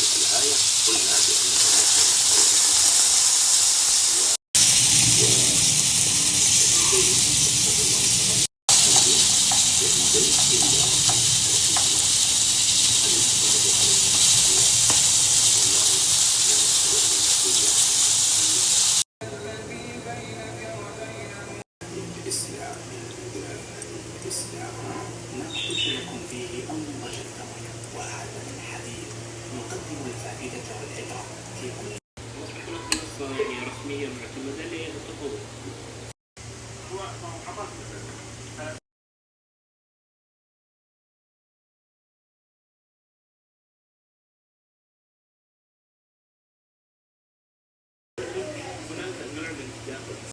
الآية قلنا نناقش لكم فيه أنظج الثمر وأعلى الحديث نقدم الفائدة والعبرة في كل وأصبح منصة رسمية معتمدة للتطور. هو حضرتك